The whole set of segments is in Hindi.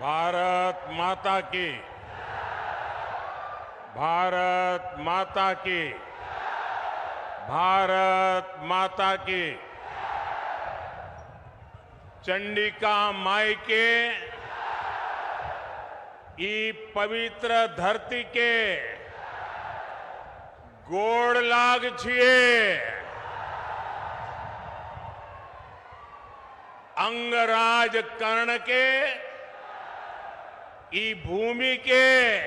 भारत माता की, भारत माता की, भारत माता की। चंडिका माई के ई पवित्र धरती के गोड़ लाग छिए। अंगराज कर्ण के ई भूमि के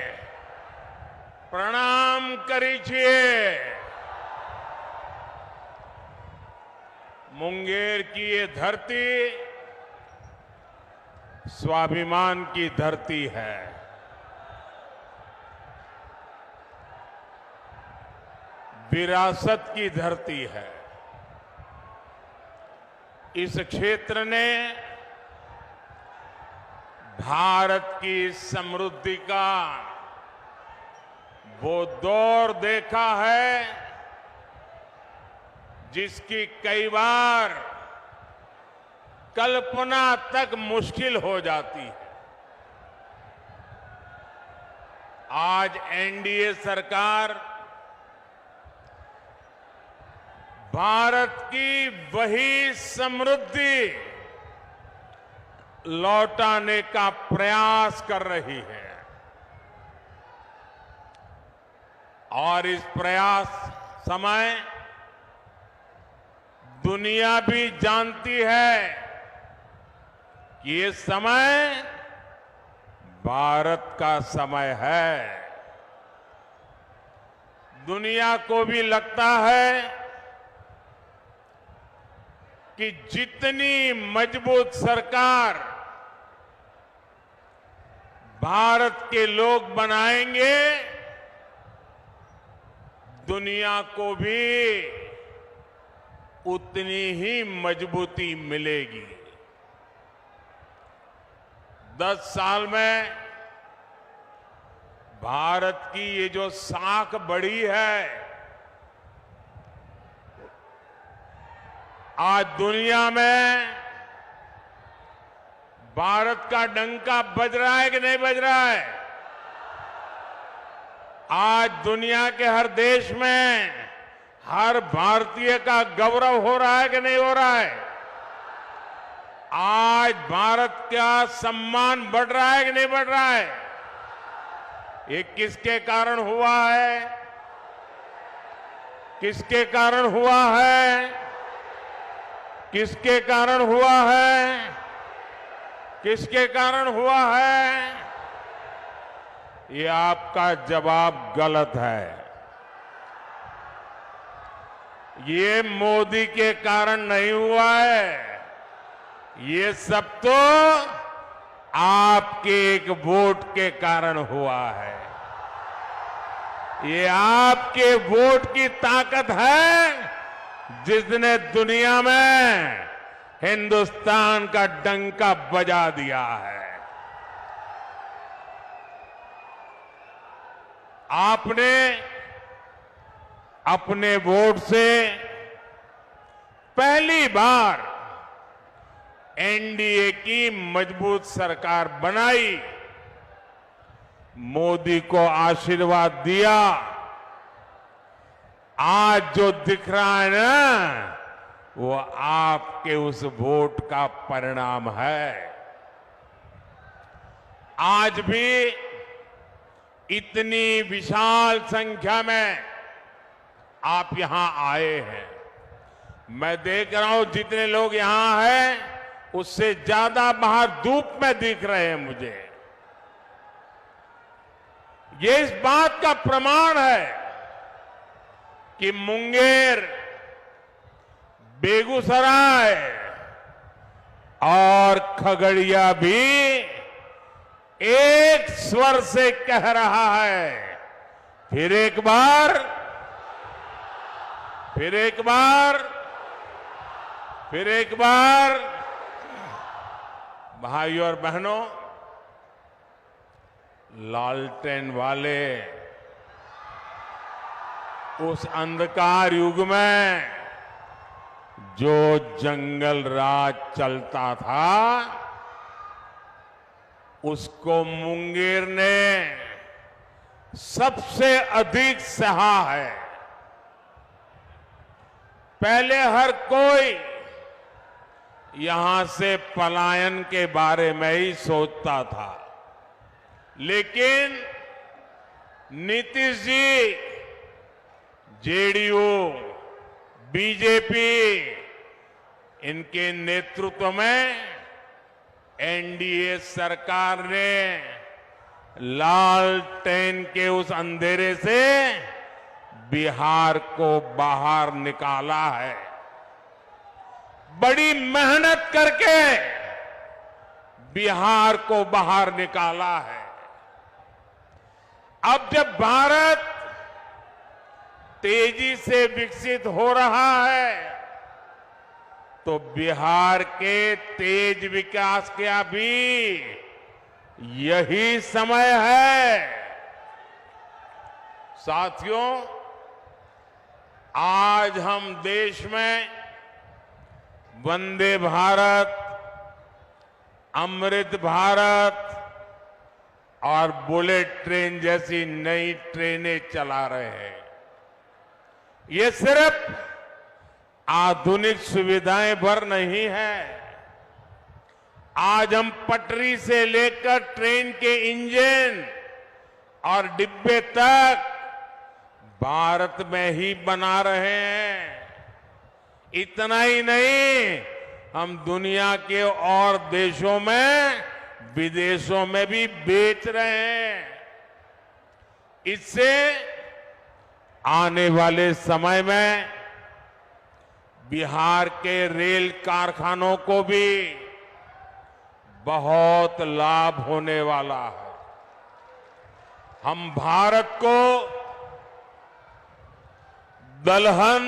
प्रणाम करी छिए। मुंगेर की ये धरती स्वाभिमान की धरती है। विरासत की धरती है। इस क्षेत्र ने भारत की समृद्धि का वो दौर देखा है जिसकी कई बार कल्पना तक मुश्किल हो जाती है। आज एनडीए सरकार भारत की वही समृद्धि लौटाने का प्रयास कर रही है और इस प्रयास समय दुनिया भी जानती है कि ये समय भारत का समय है। दुनिया को भी लगता है कि जितनी मजबूत सरकार भारत के लोग बनाएंगे, दुनिया को भी उतनी ही मजबूती मिलेगी। 10 साल में भारत की ये जो साख बढ़ी है, आज दुनिया में भारत का डंका बज रहा है कि नहीं बज रहा है? आज दुनिया के हर देश में हर भारतीय का गौरव हो रहा है कि नहीं हो रहा है? आज भारत का सम्मान बढ़ रहा है कि नहीं बढ़ रहा है? ये किसके कारण हुआ है? किसके कारण हुआ है? किसके कारण हुआ है? किसके कारण हुआ है? ये आपका जवाब गलत है। ये मोदी के कारण नहीं हुआ है। ये सब तो आपके एक वोट के कारण हुआ है। ये आपके वोट की ताकत है जिसने दुनिया में हिंदुस्तान का डंका बजा दिया है। आपने अपने वोट से पहली बार एनडीए की मजबूत सरकार बनाई, मोदी को आशीर्वाद दिया। आज जो दिख रहा है ना, वो आपके उस वोट का परिणाम है। आज भी इतनी विशाल संख्या में आप यहां आए हैं। मैं देख रहा हूं जितने लोग यहां हैं उससे ज्यादा बाहर धूप में दिख रहे हैं मुझे। ये इस बात का प्रमाण है कि मुंगेर, बेगूसराय और खगड़िया भी एक स्वर से कह रहा है, फिर एक बार, फिर एक बार, फिर एक बार। भाइयों और बहनों, लालटेन वाले उस अंधकार युग में जो जंगल राज चलता था, उसको मुंगेर ने सबसे अधिक सहा है। पहले हर कोई यहां से पलायन के बारे में ही सोचता था, लेकिन नीतीश जी, जेडीयू, बीजेपी, इनके नेतृत्व में एनडीए सरकार ने लालटेन के उस अंधेरे से बिहार को बाहर निकाला है। बड़ी मेहनत करके बिहार को बाहर निकाला है। अब जब भारत तेजी से विकसित हो रहा है, तो बिहार के तेज विकास का भी यही समय है। साथियों, आज हम देश में वंदे भारत, अमृत भारत और बुलेट ट्रेन जैसी नई ट्रेनें चला रहे हैं। ये सिर्फ आधुनिक सुविधाएं भर नहीं है। आज हम पटरी से लेकर ट्रेन के इंजन और डिब्बे तक भारत में ही बना रहे हैं। इतना ही नहीं, हम दुनिया के और देशों में, विदेशों में भी बेच रहे हैं। इससे आने वाले समय में बिहार के रेल कारखानों को भी बहुत लाभ होने वाला है। हम भारत को दलहन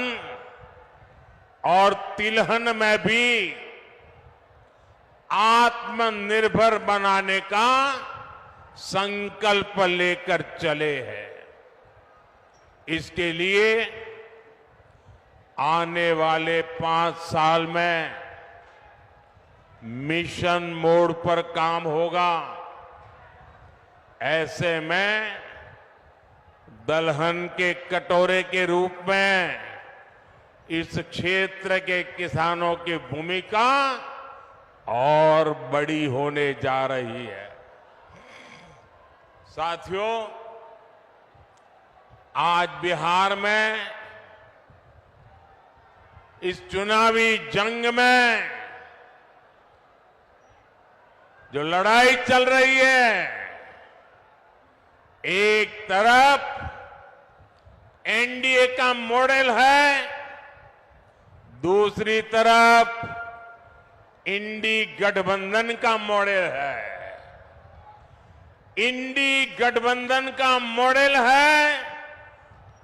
और तिलहन में भी आत्मनिर्भर बनाने का संकल्प लेकर चले हैं। इसके लिए आने वाले 5 साल में मिशन मोड पर काम होगा। ऐसे में दलहन के कटोरे के रूप में इस क्षेत्र के किसानों की भूमिका और बड़ी होने जा रही है। साथियों, आज बिहार में इस चुनावी जंग में जो लड़ाई चल रही है, एक तरफ एनडीए का मॉडल है, दूसरी तरफ इंडी गठबंधन का मॉडल है। इंडी गठबंधन का मॉडल है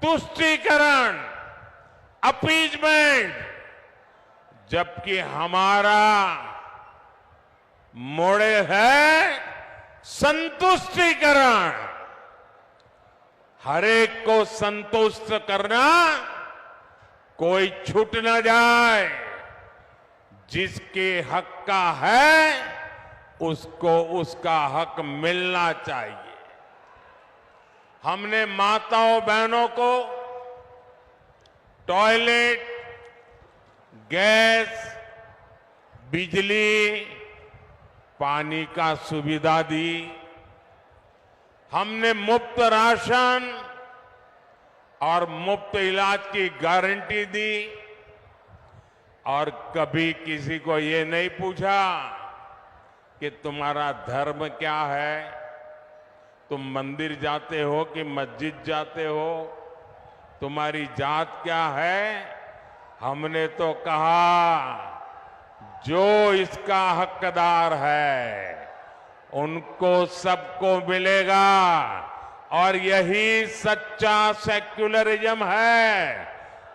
तुष्टीकरण, अपीजमेंट, जबकि हमारा मॉडल है संतुष्टीकरण। हरेक को संतुष्ट करना, कोई छूट न जाए। जिसके हक का है उसको उसका हक मिलना चाहिए। हमने माताओं बहनों को टॉयलेट, गैस, बिजली, पानी का सुविधा दी। हमने मुफ्त राशन और मुफ्त इलाज की गारंटी दी। और कभी किसी को ये नहीं पूछा कि तुम्हारा धर्म क्या है, तुम मंदिर जाते हो कि मस्जिद जाते हो, तुम्हारी जात क्या है। हमने तो कहा जो इसका हकदार है उनको सबको मिलेगा, और यही सच्चा सेक्युलरिज्म है,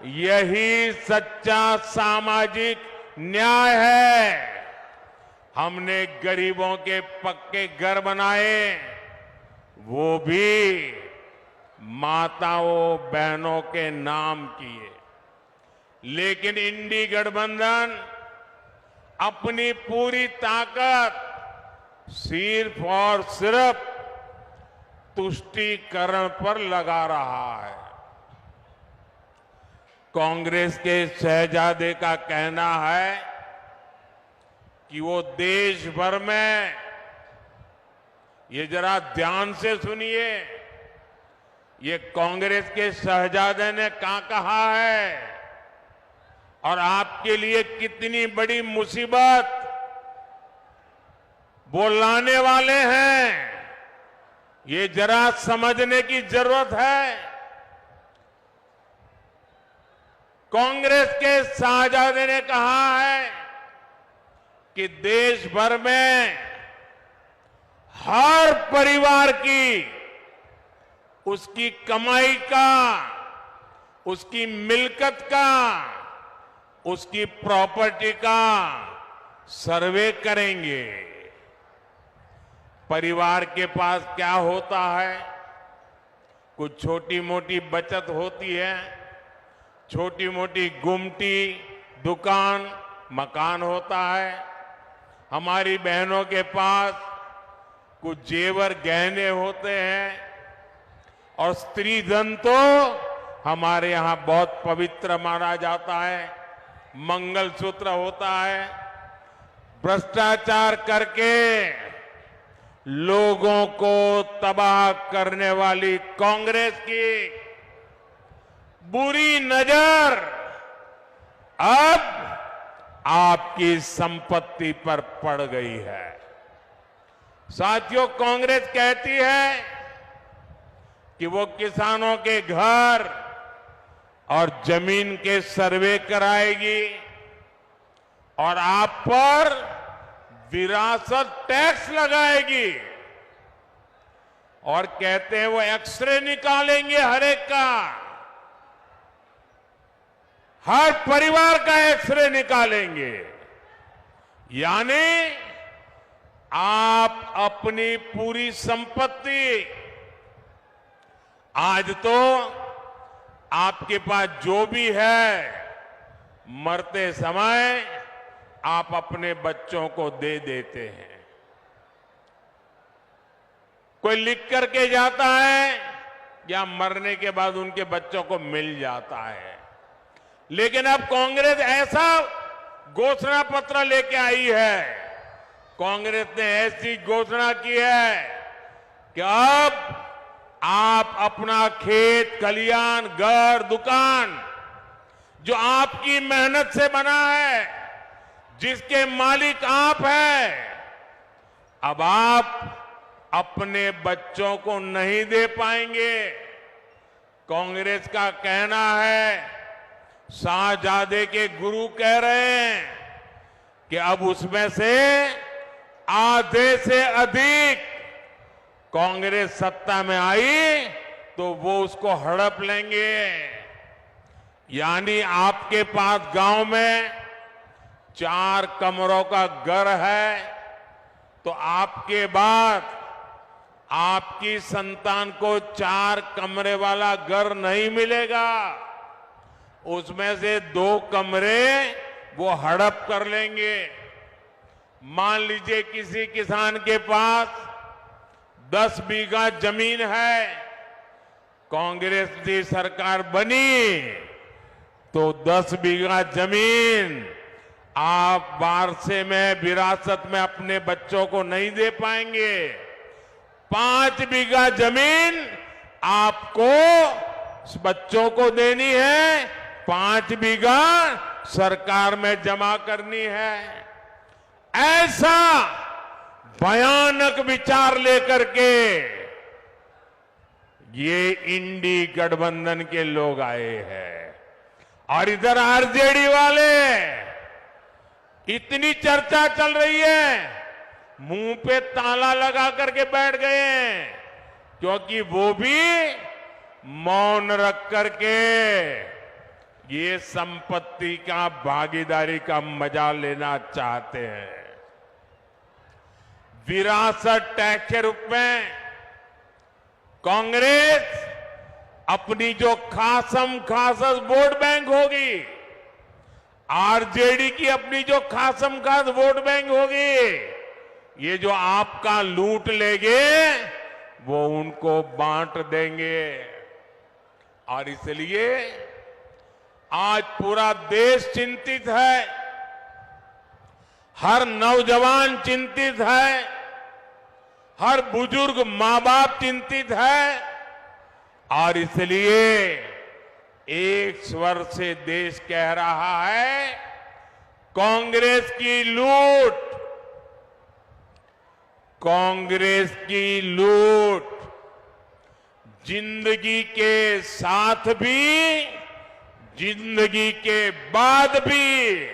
यही सच्चा सामाजिक न्याय है। हमने गरीबों के पक्के घर बनाए, वो भी माताओं बहनों के नाम किए। लेकिन इंडी गठबंधन अपनी पूरी ताकत सिर्फ और सिर्फ तुष्टीकरण पर लगा रहा है। कांग्रेस के शहजादे का कहना है कि वो देश भर में, ये जरा ध्यान से सुनिए, ये कांग्रेस के शहजादे ने क्या कहा है और आपके लिए कितनी बड़ी मुसीबत वो लाने वाले हैं, ये जरा समझने की जरूरत है। कांग्रेस के शहजादे ने कहा है कि देश भर में हर परिवार की उसकी कमाई का, उसकी मिल्कत का, उसकी प्रॉपर्टी का सर्वे करेंगे। परिवार के पास क्या होता है? कुछ छोटी मोटी बचत होती है, छोटी मोटी गुमटी, दुकान, मकान होता है। हमारी बहनों के पास कुछ जेवर गहने होते हैं और स्त्री धन तो हमारे यहां बहुत पवित्र माना जाता है, मंगलसूत्र होता है। भ्रष्टाचार करके लोगों को तबाह करने वाली कांग्रेस की बुरी नजर अब आपकी संपत्ति पर पड़ गई है। साथियों, कांग्रेस कहती है कि वो किसानों के घर और जमीन के सर्वे कराएगी और आप पर विरासत टैक्स लगाएगी और कहते हैं वो एक्सरे निकालेंगे हर एक का, हर परिवार का एक्सरे निकालेंगे। यानी आप अपनी पूरी संपत्ति, आज तो आपके पास जो भी है, मरते समय आप अपने बच्चों को दे देते हैं। कोई लिख करके जाता है या मरने के बाद उनके बच्चों को मिल जाता है। लेकिन अब कांग्रेस ऐसा घोषणा पत्र लेके आई है, कांग्रेस ने ऐसी घोषणा की है कि अब आप अपना खेत, खलियान, घर, दुकान जो आपकी मेहनत से बना है, जिसके मालिक आप हैं, अब आप अपने बच्चों को नहीं दे पाएंगे। कांग्रेस का कहना है, शाहजादे के गुरु कह रहे हैं कि अब उसमें से आधे से अधिक कांग्रेस सत्ता में आई तो वो उसको हड़प लेंगे। यानी आपके पास गांव में 4 कमरों का घर है तो आपके बाद आपकी संतान को 4 कमरे वाला घर नहीं मिलेगा, उसमें से 2 कमरे वो हड़प कर लेंगे। मान लीजिए किसी किसान के पास 10 बीघा जमीन है, कांग्रेस की सरकार बनी तो 10 बीघा जमीन आप वारसे में, विरासत में अपने बच्चों को नहीं दे पाएंगे। 5 बीघा जमीन आपको बच्चों को देनी है, 5 बीघा सरकार में जमा करनी है। ऐसा भयानक विचार लेकर के ये इंडी गठबंधन के लोग आए हैं और इधर आरजेडी वाले, इतनी चर्चा चल रही है, मुंह पे ताला लगा करके बैठ गए हैं, क्योंकि वो भी मौन रख करके ये संपत्ति का, भागीदारी का मजा लेना चाहते हैं। विरासत टैक्स के रूप में कांग्रेस अपनी जो खासम खास वोट बैंक होगी, आरजेडी की अपनी जो खासम खास वोट बैंक होगी, ये जो आपका लूट लेंगे वो उनको बांट देंगे। और इसलिए आज पूरा देश चिंतित है, हर नौजवान चिंतित है, हर बुजुर्ग मां बाप चिंतित है। और इसलिए एक स्वर से देश कह रहा है, कांग्रेस की लूट, कांग्रेस की लूट जिंदगी के साथ भी, जिंदगी के बाद भी,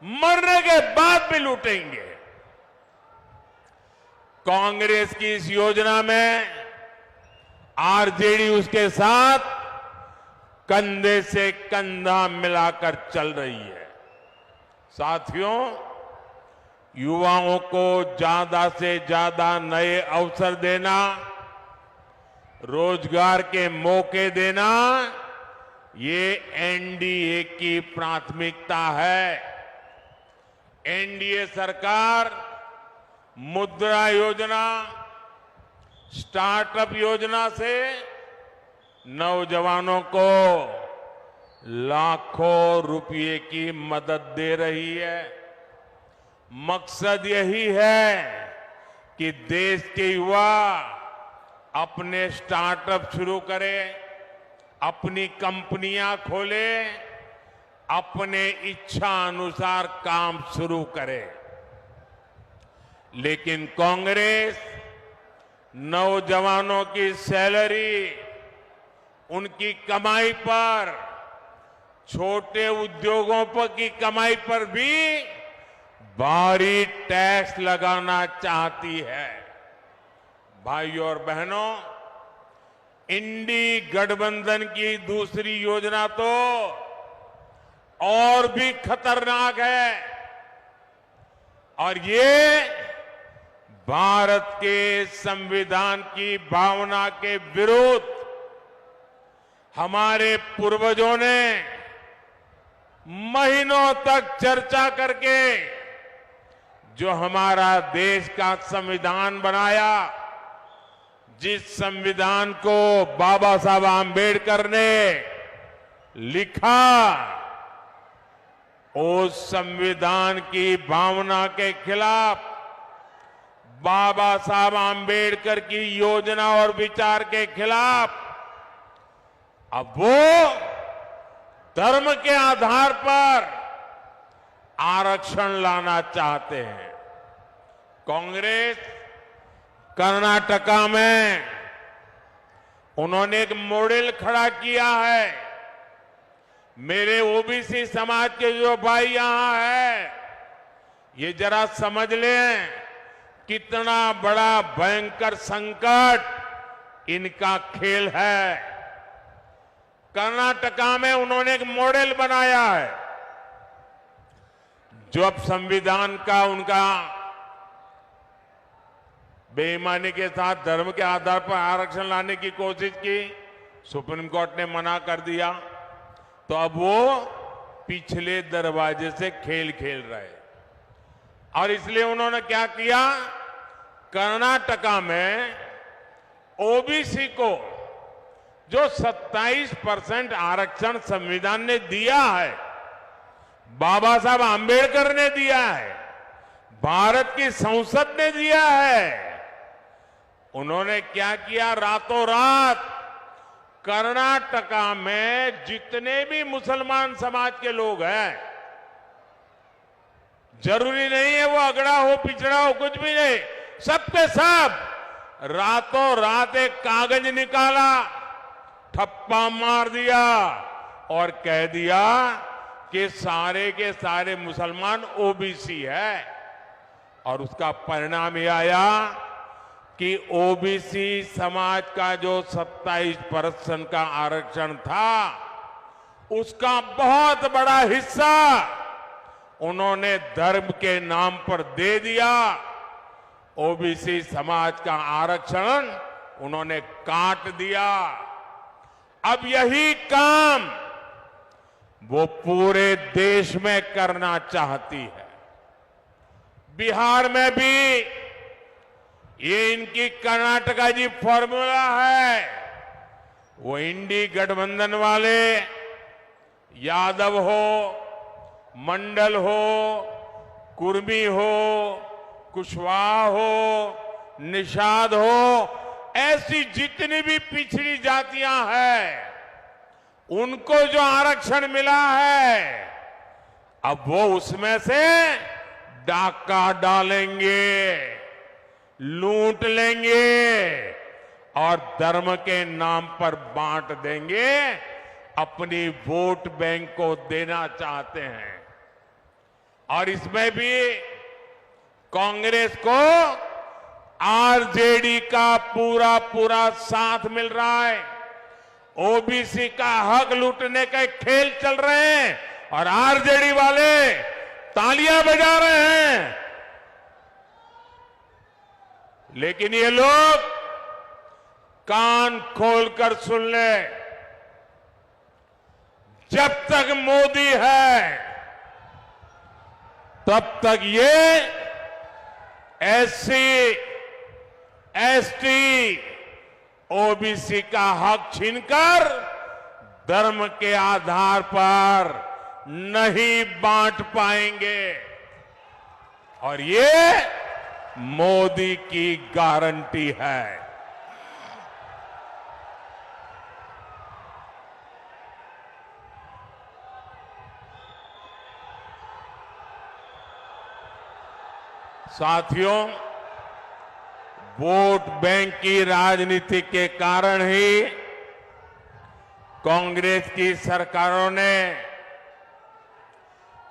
मरने के बाद भी लूटेंगे। कांग्रेस की इस योजना में आरजेडी उसके साथ कंधे से कंधा मिलाकर चल रही है। साथियों, युवाओं को ज्यादा से ज्यादा नए अवसर देना, रोजगार के मौके देना, ये एनडीए की प्राथमिकता है। एनडीए सरकार मुद्रा योजना, स्टार्टअप योजना से नौजवानों को लाखों रुपए की मदद दे रही है। मकसद यही है कि देश के युवा अपने स्टार्टअप शुरू करें, अपनी कंपनियां खोलें, अपने इच्छा अनुसार काम शुरू करें। लेकिन कांग्रेस नौजवानों की सैलरी, उनकी कमाई पर, छोटे उद्योगों पर की कमाई पर भी भारी टैक्स लगाना चाहती है। भाइयों और बहनों, इंडी गठबंधन की दूसरी योजना तो और भी खतरनाक है और ये भारत के संविधान की भावना के विरुद्ध हमारे पूर्वजों ने महीनों तक चर्चा करके जो हमारा देश का संविधान बनाया, जिस संविधान को बाबा साहब आंबेडकर ने लिखा, उस संविधान की भावना के खिलाफ, बाबा साहब आंबेडकर की योजना और विचार के खिलाफ अब वो धर्म के आधार पर आरक्षण लाना चाहते हैं। कांग्रेस कर्नाटका में उन्होंने एक मॉडल खड़ा किया है। मेरे ओबीसी समाज के जो भाई यहां है, ये जरा समझ लें कितना बड़ा भयंकर संकट इनका खेल है। कर्नाटका में उन्होंने एक मॉडल बनाया है। जो अब संविधान का उनका बेईमानी के साथ धर्म के आधार पर आरक्षण लाने की कोशिश की, सुप्रीम कोर्ट ने मना कर दिया, तो अब वो पिछले दरवाजे से खेल खेल रहे। और इसलिए उन्होंने क्या किया, कर्नाटका में ओबीसी को जो 27% आरक्षण संविधान ने दिया है, बाबा साहब आंबेडकर ने दिया है, भारत की संसद ने दिया है, उन्होंने क्या किया, रातों रात कर्नाटका में जितने भी मुसलमान समाज के लोग हैं, जरूरी नहीं है वो अगड़ा हो पिछड़ा हो, कुछ भी नहीं, सबके सब रातों रात एक कागज निकाला, ठप्पा मार दिया और कह दिया कि सारे के सारे मुसलमान ओबीसी है। और उसका परिणाम यह आया कि ओबीसी समाज का जो 27% का आरक्षण था, उसका बहुत बड़ा हिस्सा उन्होंने धर्म के नाम पर दे दिया। ओबीसी समाज का आरक्षण उन्होंने काट दिया। अब यही काम वो पूरे देश में करना चाहती है। बिहार में भी ये इनकी कर्नाटका जी फॉर्मूला है। वो इंडी गठबंधन वाले यादव हो, मंडल हो, कुर्मी हो, कुशवाहा हो, निषाद हो, ऐसी जितनी भी पिछड़ी जातियां हैं उनको जो आरक्षण मिला है अब वो उसमें से डाका डालेंगे, लूट लेंगे और धर्म के नाम पर बांट देंगे, अपनी वोट बैंक को देना चाहते हैं। और इसमें भी कांग्रेस को आरजेडी का पूरा पूरा साथ मिल रहा है। ओबीसी का हक लूटने के खेल चल रहे हैं और आरजेडी वाले तालियां बजा रहे हैं। लेकिन ये लोग कान खोलकर सुन ले, जब तक मोदी है तब तक ये एससी, एसटी, ओबीसी का हक छीनकर धर्म के आधार पर नहीं बांट पाएंगे। और ये मोदी की गारंटी है। साथियों, वोट बैंक की राजनीति के कारण ही कांग्रेस की सरकारों ने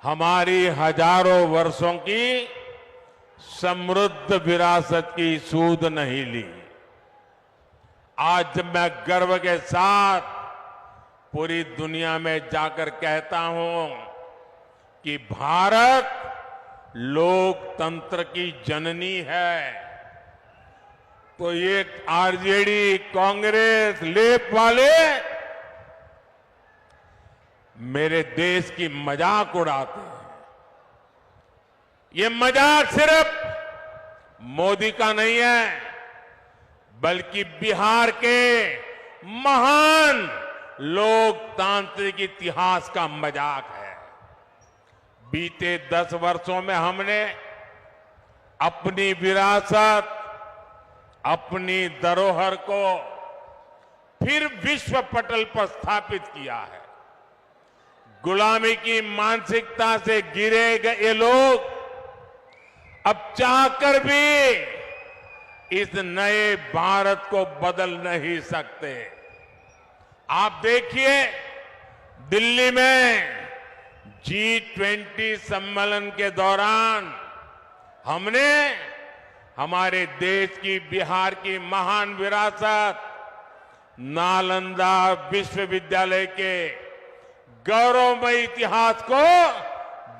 हमारी हजारों वर्षों की समृद्ध विरासत की सूध नहीं ली। आज मैं गर्व के साथ पूरी दुनिया में जाकर कहता हूं कि भारत लोकतंत्र की जननी है। तो ये आरजेडी, कांग्रेस, लेप वाले मेरे देश की मजाक उड़ाते हैं। ये मजाक सिर्फ मोदी का नहीं है, बल्कि बिहार के महान लोकतांत्रिक इतिहास का मजाक है। बीते 10 वर्षों में हमने अपनी विरासत, अपनी धरोहर को फिर विश्व पटल पर स्थापित किया है। गुलामी की मानसिकता से घिरे गए ये लोग अब चाहकर भी इस नए भारत को बदल नहीं सकते। आप देखिए, दिल्ली में G20 सम्मेलन के दौरान हमने हमारे देश की, बिहार की महान विरासत, नालंदा विश्वविद्यालय के गौरवमय इतिहास को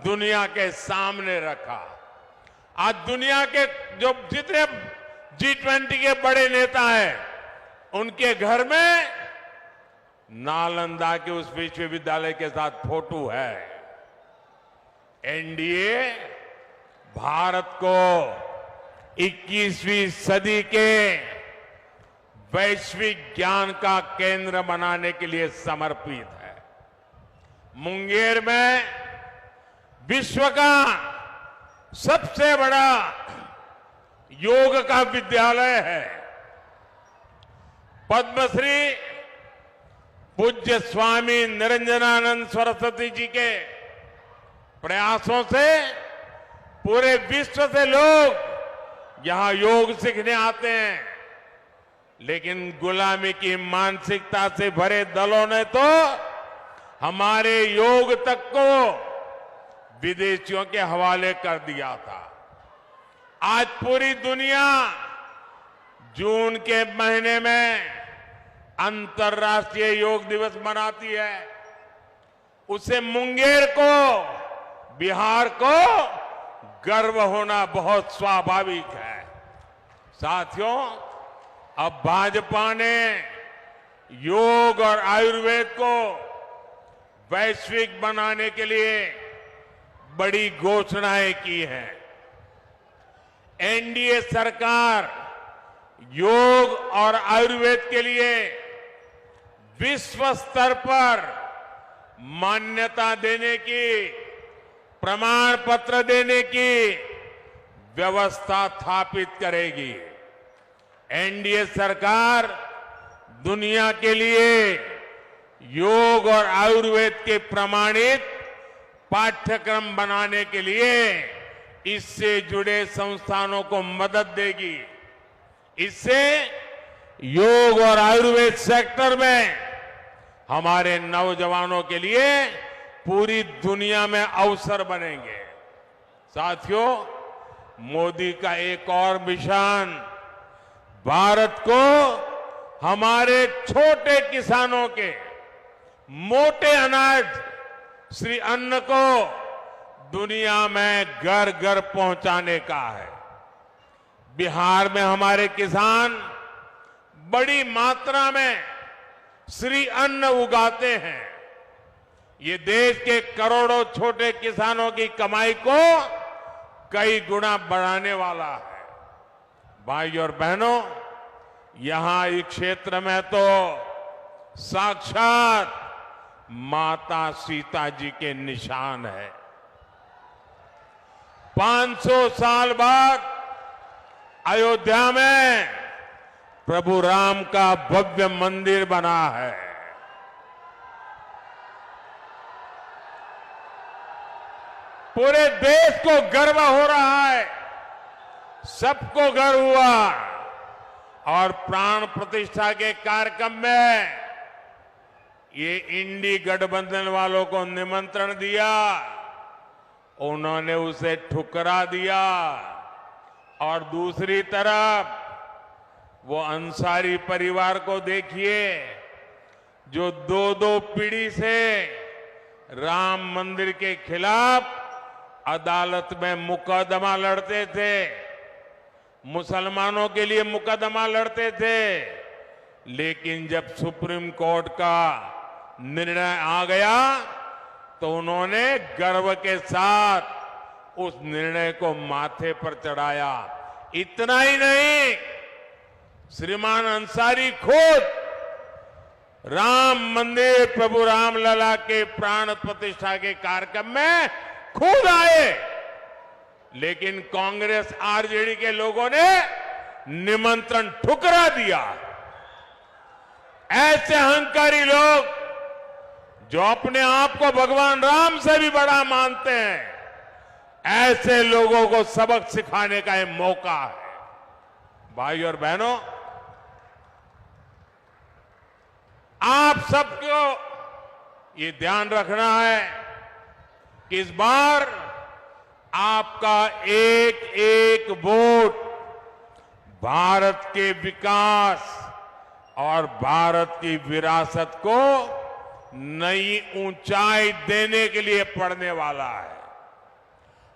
दुनिया के सामने रखा। आज दुनिया के जो जितने G20 के बड़े नेता हैं, उनके घर में नालंदा के उस विश्वविद्यालय के साथ फोटो है। एनडीए भारत को 21वीं सदी के वैश्विक ज्ञान का केंद्र बनाने के लिए समर्पित है। मुंगेर में विश्व का सबसे बड़ा योग का विद्यालय है। पद्मश्री पूज्य स्वामी निरंजनानंद सरस्वती जी के प्रयासों से पूरे विश्व से लोग यहां योग सीखने आते हैं। लेकिन गुलामी की मानसिकता से भरे दलों ने तो हमारे योग तक को विदेशियों के हवाले कर दिया था। आज पूरी दुनिया जून के महीने में अंतर्राष्ट्रीय योग दिवस मनाती है। उसे मुंगेर को, बिहार को गर्व होना बहुत स्वाभाविक है। साथियों, अब भाजपा ने योग और आयुर्वेद को वैश्विक बनाने के लिए बड़ी घोषणाएं की हैं। एनडीए सरकार योग और आयुर्वेद के लिए विश्व स्तर पर मान्यता देने की, प्रमाण पत्र देने की व्यवस्था स्थापित करेगी। एनडीए सरकार दुनिया के लिए योग और आयुर्वेद के प्रमाणित पाठ्यक्रम बनाने के लिए इससे जुड़े संस्थानों को मदद देगी। इससे योग और आयुर्वेद सेक्टर में हमारे नौजवानों के लिए पूरी दुनिया में अवसर बनेंगे। साथियों, मोदी का एक और मिशन भारत को हमारे छोटे किसानों के मोटे अनाज श्री अन्न को दुनिया में घर घर पहुंचाने का है। बिहार में हमारे किसान बड़ी मात्रा में श्री अन्न उगाते हैं। ये देश के करोड़ों छोटे किसानों की कमाई को कई गुना बढ़ाने वाला है। भाई और बहनों, यहां इस क्षेत्र में तो साक्षात माता सीता जी के निशान है। 500 साल बाद अयोध्या में प्रभु राम का भव्य मंदिर बना है। पूरे देश को गर्व हो रहा है, सबको गर्व हुआ। और प्राण प्रतिष्ठा के कार्यक्रम में ये इंडी गठबंधन वालों को निमंत्रण दिया, उन्होंने उसे ठुकरा दिया। और दूसरी तरफ वो अंसारी परिवार को देखिए, जो दो पीढ़ी से राम मंदिर के खिलाफ अदालत में मुकदमा लड़ते थे, मुसलमानों के लिए मुकदमा लड़ते थे। लेकिन जब सुप्रीम कोर्ट का निर्णय आ गया तो उन्होंने गर्व के साथ उस निर्णय को माथे पर चढ़ाया। इतना ही नहीं, श्रीमान अंसारी खुद राम मंदिर प्रभु रामलला के प्राण प्रतिष्ठा के कार्यक्रम में खुद आए, लेकिन कांग्रेस आरजेडी के लोगों ने निमंत्रण ठुकरा दिया। ऐसे अहंकारी लोग जो अपने आप को भगवान राम से भी बड़ा मानते हैं, ऐसे लोगों को सबक सिखाने का यह मौका है। भाई और बहनों, आप सबको ये ध्यान रखना है कि इस बार आपका एक एक वोट भारत के विकास और भारत की विरासत को नई ऊंचाई देने के लिए पड़ने वाला है।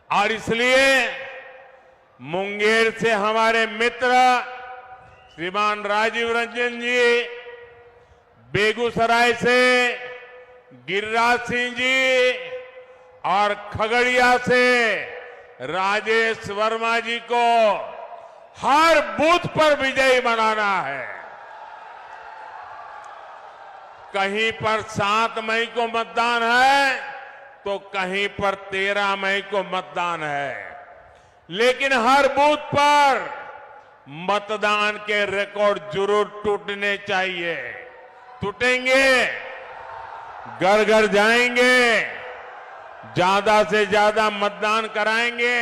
और इसलिए मुंगेर से हमारे मित्र श्रीमान राजीव रंजन जी, बेगूसराय से गिरिराज सिंह जी और खगड़िया से राजेश वर्मा जी को हर बूथ पर विजयी बनाना है। कहीं पर 7 मई को मतदान है तो कहीं पर 13 मई को मतदान है, लेकिन हर बूथ पर मतदान के रिकॉर्ड जरूर टूटने चाहिए। टूटेंगे, घर घर जाएंगे, ज्यादा से ज्यादा मतदान कराएंगे,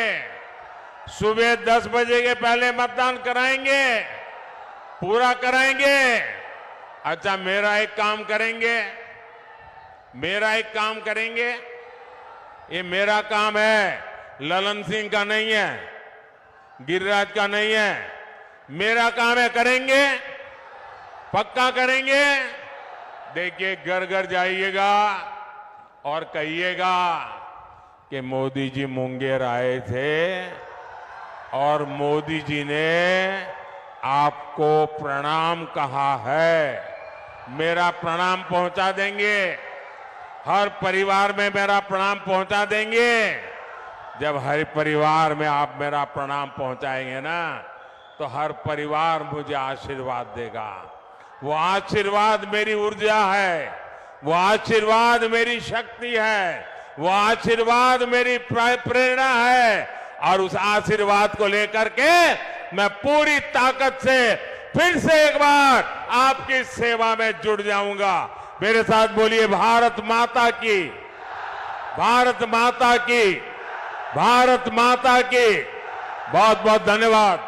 सुबह 10 बजे के पहले मतदान कराएंगे, पूरा कराएंगे। अच्छा, मेरा एक काम करेंगे, ये मेरा काम है, ललन सिंह का नहीं है, गिरिराज का नहीं है, मेरा काम है। करेंगे, पक्का करेंगे। देखिए, घर घर जाइएगा और कहिएगा कि मोदी जी मुंगेर आए थे और मोदी जी ने आपको प्रणाम कहा है। मेरा प्रणाम पहुंचा देंगे, हर परिवार में मेरा प्रणाम पहुंचा देंगे। जब हर परिवार में आप मेरा प्रणाम पहुंचाएंगे ना, तो हर परिवार मुझे आशीर्वाद देगा। वो आशीर्वाद मेरी ऊर्जा है, वो आशीर्वाद मेरी शक्ति है, वो आशीर्वाद मेरी प्रेरणा है। और उस आशीर्वाद को लेकर के मैं पूरी ताकत से फिर से एक बार आपकी सेवा में जुड़ जाऊंगा। मेरे साथ बोलिए, भारत माता की, भारत माता की, भारत माता की। बहुत बहुत धन्यवाद।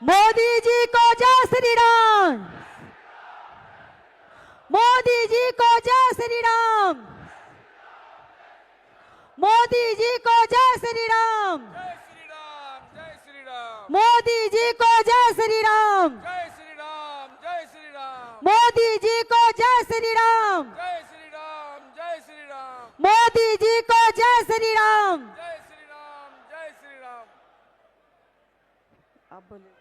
मोदी जी को जय श्री राम। मोदी जी को जय श्री राम। मोदी जी को जय श्री राम। जय श्री राम, जय श्री राम, मोदी जी को जय श्री राम। जय श्री राम, जय श्री राम, मोदी जी को जय श्री राम। जय श्री राम, जय श्री राम, मोदी जी को जय श्री राम। जय श्री राम, जय श्री राम। आप बोले।